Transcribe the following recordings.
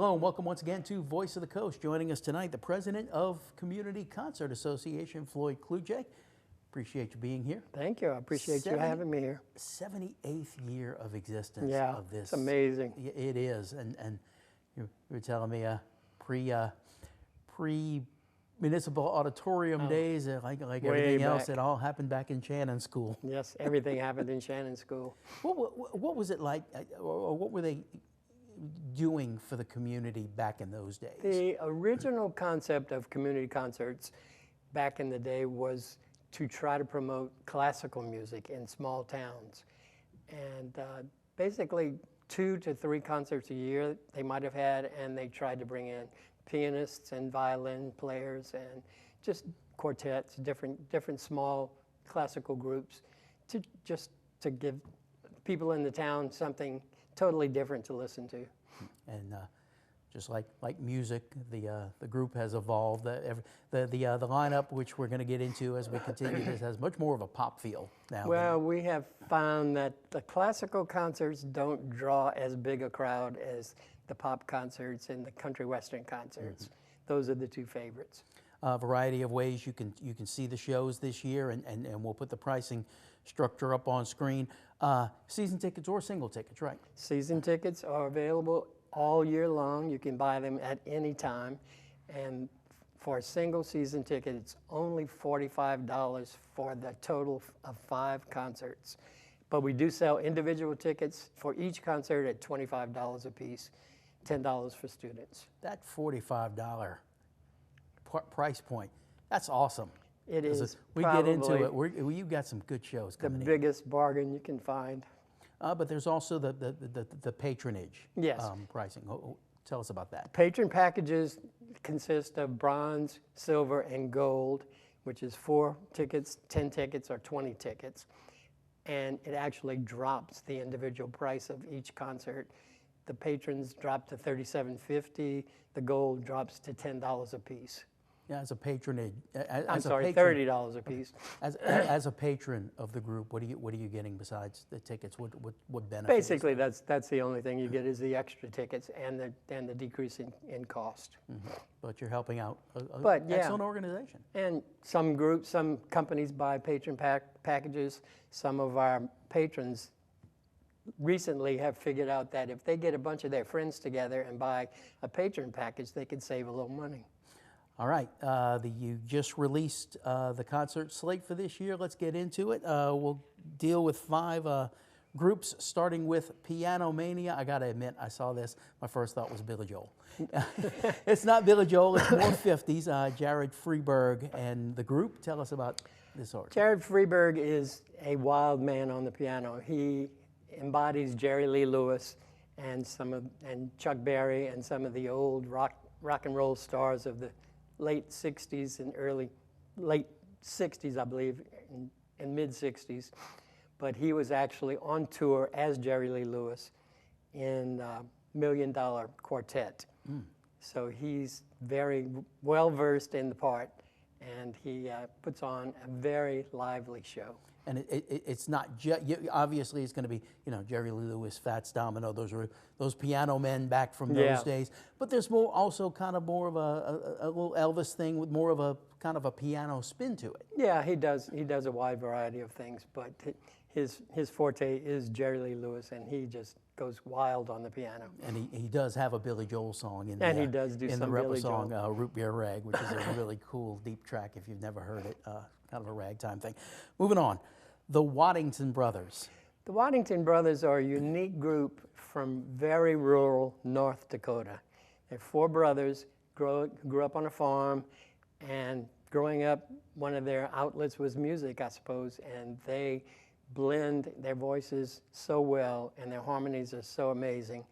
Hello and welcome once again to Voice of the Coast. Joining us tonight, the president of Community Concert Association, Floyd Cloutier. Appreciate you being here. Thank you. I appreciate you having me here. 78th year of existence of this. It's amazing. It is. And you were telling me pre-municipal auditorium days, like everything else, it all happened back in Shannon School. Yes, everything happened in Shannon School. What was it like, or what were they doing for the community back in those days? The original concept of community concerts back in the day was to try to promote classical music in small towns. And basically 2 to 3 concerts a year they might have had, and they tried to bring in pianists and violin players and just quartets, different small classical groups to give people in the town something totally different to listen to. And just like music, the group has evolved. The lineup, which we're going to get into as we continue this, has much more of a pop feel now. Well, we have found that the classical concerts don't draw as big a crowd as the pop concerts and the country western concerts. Those are the 2 favorites. A variety of ways you can see the shows this year, and we'll put the pricing structure up on screen. Season tickets or single tickets, right? Season tickets are available all year long. You can buy them at any time. And for a single season ticket, it's only $45 for the total of 5 concerts. But we do sell individual tickets for each concert at $25 a piece, $10 for students. That $45 price point, that's awesome. It is. We get into it. You've got some good shows coming in. The biggest bargain you can find. But there's also the patronage pricing. Tell us about that. Patron packages consist of bronze, silver, and gold, which is 4 tickets, 10 tickets, or 20 tickets. And it actually drops the individual price of each concert. The patrons drop to $37.50. The gold drops to $10 a piece. Yeah, as a patronage. $30 a piece. As a patron of the group, what are you getting besides the tickets? What benefits? Basically, that's the only thing you get is the extra tickets and the decrease in cost. But you're helping out an excellent organization. And some companies buy patron packages. Some of our patrons recently have figured out that if they get a bunch of their friends together and buy a patron package, they can save a little money. All right, you just released the concert slate for this year. Let's get into it. We'll deal with 5 groups, starting with Piano Mania. I got to admit, I saw this. My first thought was Billy Joel. It's not Billy Joel. It's more 50s. Jared Freeberg and the group. Tell us about this orchestra. Jared Freeberg is a wild man on the piano. He embodies Jerry Lee Lewis and Chuck Berry and some of the old rock and roll stars of the late 60s and late 60s, I believe, and mid 60s. But he was actually on tour as Jerry Lee Lewis in $1 Million Quartet. So he's very well versed in the part, and he puts on a very lively show. And it's not just, obviously it's going to be, Jerry Lee Lewis, Fats Domino, those piano men back from those days. But there's also kind of more of a little Elvis thing with more of a kind of a piano spin to it. Yeah, he does a wide variety of things, but his forte is Jerry Lee Lewis, and he just goes wild on the piano. And he does have a Billy Joel song in he does do in some the Billy song Joel. Root Beer Rag, which is a really cool deep track if you've never heard it. Kind of a ragtime thing. Moving on, the Waddington Brothers. The Waddington Brothers are a unique group from very rural North Dakota. They're 4 brothers, grew up on a farm, and growing up, one of their outlets was music, I suppose, and they blend their voices so well, and their harmonies are so amazing.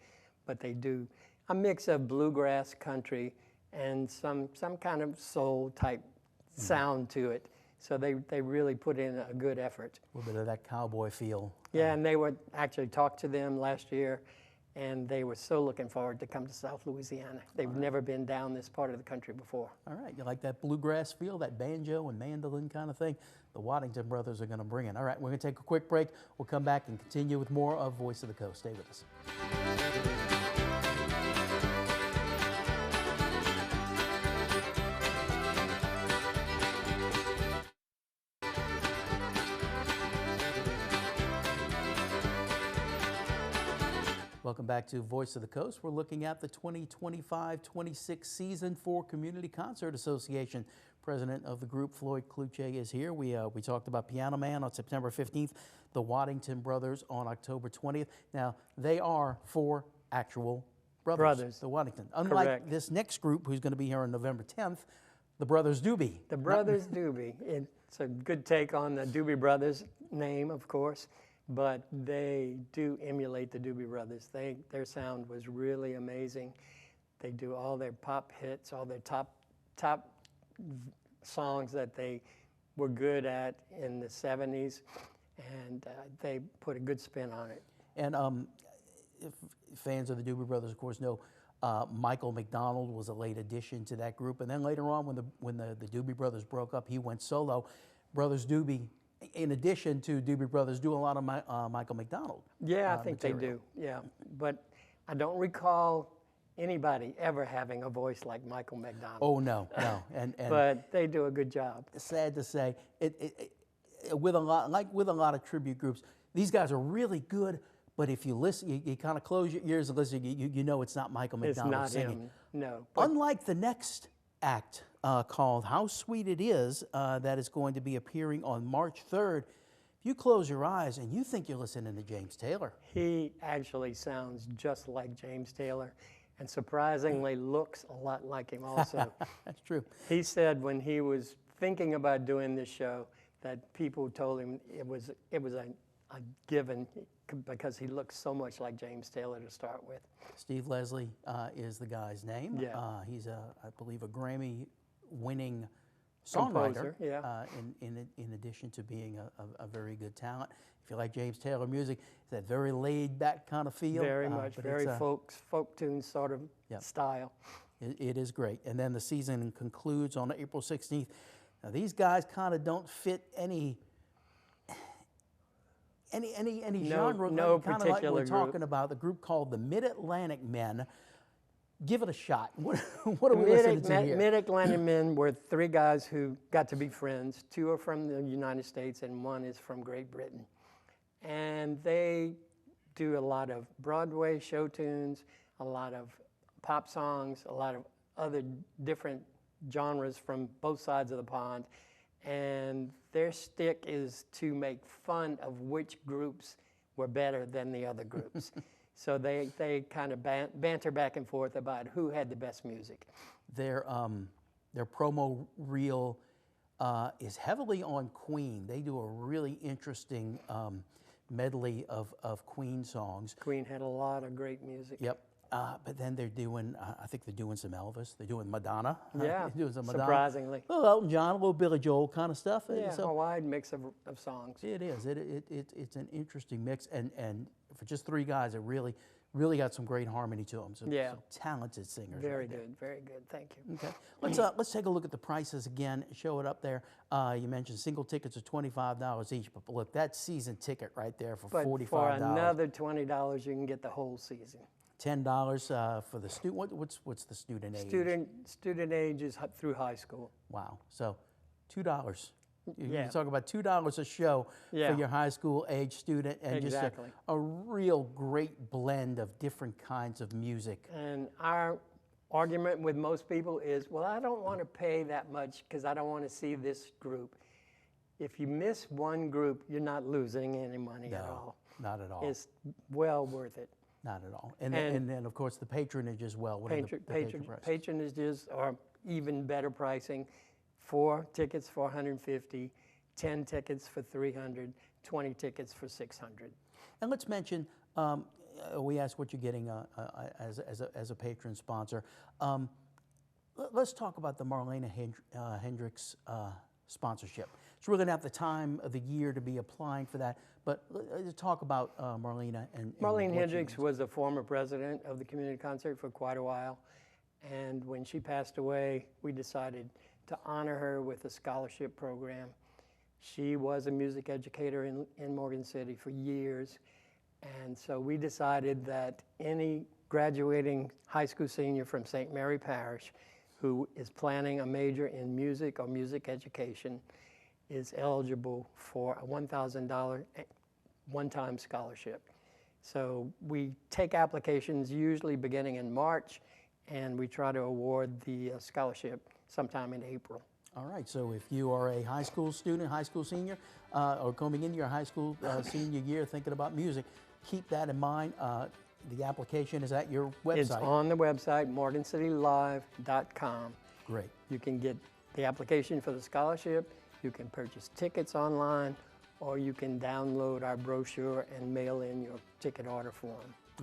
But they do a mix of bluegrass, country, and some kind of soul type sound to it. So they really put in a good effort. A little bit of that cowboy feel. Yeah, and they would actually talk to them last year, and they were so looking forward to come to South Louisiana. They've never been down this part of the country before. All right, you like that bluegrass feel, that banjo and mandolin kind of thing? The Waddington Brothers are going to bring it. All right, we're going to take a quick break. We'll come back and continue with more of Voice of the Coast. Stay with us. Welcome back to Voice of the Coast. We're looking at the 2025-26 season for Community Concert Association. President of the group, Floyd Cloutier, is here. We talked about Piano Man on September 15th, the Waddington Brothers on October 20th. Now, they are four actual brothers. The Waddington. Unlike Correct. this next group, who's going to be here on November 10th, the Brothers Doobie. The Brothers Doobie. It's a good take on the Doobie Brothers name, of course, but they do emulate the Doobie Brothers. Their sound was really amazing. They do all their pop hits, all their top songs that they were good at in the 70s, and they put a good spin on it. And if fans of the Doobie Brothers, of course, know Michael McDonald was a late addition to that group. And then later on, when the Doobie Brothers broke up, he went solo. Brothers Doobie, in addition to Doobie Brothers, do a lot of Michael McDonald. Yeah, I think material. They do, yeah. But I don't recall anybody ever having a voice like Michael McDonald. Oh, no. And but they do a good job. Sad to say, with a lot of tribute groups, these guys are really good. But if you listen, you kind of close your ears and listen, you know it's not Michael McDonald singing. It's not him, no. Unlike the next act called How Sweet It Is, that is going to be appearing on March 3rd, if you close your eyes and you think you're listening to James Taylor. He actually sounds just like James Taylor, and surprisingly looks a lot like him also. That's true. He said when he was thinking about doing this show that people told him it was a given because he looks so much like James Taylor to start with. Steve Leslie is the guy's name. Yeah. He's, I believe, a Grammy-winning songwriter. Composer, yeah. In addition to being a very good talent. If you like James Taylor music, it's that very laid-back kind of feel. Very much, very folk tune sort of style. It is great. And then the season concludes on April 16th. Now, these guys kind of don't fit any genre. No kind particular of like we're group. talking about the group called the Mid-Atlantic Men. Give it a shot. What are we listening to here? Mid-Atlantic Men were three guys who got to be friends. Two are from the United States and one is from Great Britain. And they do a lot of Broadway show tunes, a lot of pop songs, a lot of other different genres from both sides of the pond. And their shtick is to make fun of which groups were better than the other groups. So they kind of banter back and forth about who had the best music. Their promo reel is heavily on Queen. They do a really interesting medley of Queen songs. Queen had a lot of great music. Yep. But then they're doing, I think they're doing some Elvis. They're doing Madonna. Yeah, doing some Madonna. surprisingly. A little Elton John, a little Billy Joel kind of stuff. Yeah, so, a wide mix of songs. It is. It's an interesting mix. And for just three guys, it really got some great harmony to them. So, yeah. some talented singers. Very good, very good. Thank you. Okay. Let's take a look at the prices again. Show it up there. You mentioned single tickets are $25 each, but look, that season ticket right there for $45. For another $20, you can get the whole season. $10 for the student. What's the student age? Student age is through high school. Wow. So $2. You Yeah. talk about $2 a show Yeah. for your high school age student, and Exactly. just a real great blend of different kinds of music. And our argument with most people is, well, I don't want to pay that much because I don't want to see this group. If you miss one group, you're not losing any money at all. Not at all. It's well worth it. Not at all. And then, of course, the patronage as well. What are the patron prices? Patronages are even better pricing. 4 tickets for $150, 10 tickets for $300, 20 tickets for $600. And let's mention, we asked what you're getting as a patron sponsor. Let's talk about the Marlena Hendricks sponsorship. So we're going to have the time of the year to be applying for that. But let's talk about Marlena. Marlene Hendricks was a former president of the community concert for quite a while. And when she passed away, we decided to honor her with a scholarship program. She was a music educator in Morgan City for years. And so we decided that any graduating high school senior from St. Mary Parish who is planning a major in music or music education is eligible for a $1,000 one-time scholarship. So we take applications usually beginning in March, and we try to award the scholarship sometime in April. All right, so if you are a high school student, high school senior, or coming into your high school senior year thinking about music, keep that in mind. The application is at your website. It's on the website, morgancitylive.com. Great. You can get the application for the scholarship, you can purchase tickets online, or you can download our brochure and mail in your ticket order form.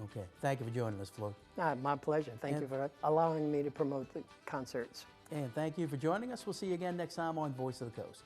Okay, thank you for joining us, Floyd. My pleasure. Thank you for allowing me to promote the concerts. And thank you for joining us. We'll see you again next time on Voice of the Coast.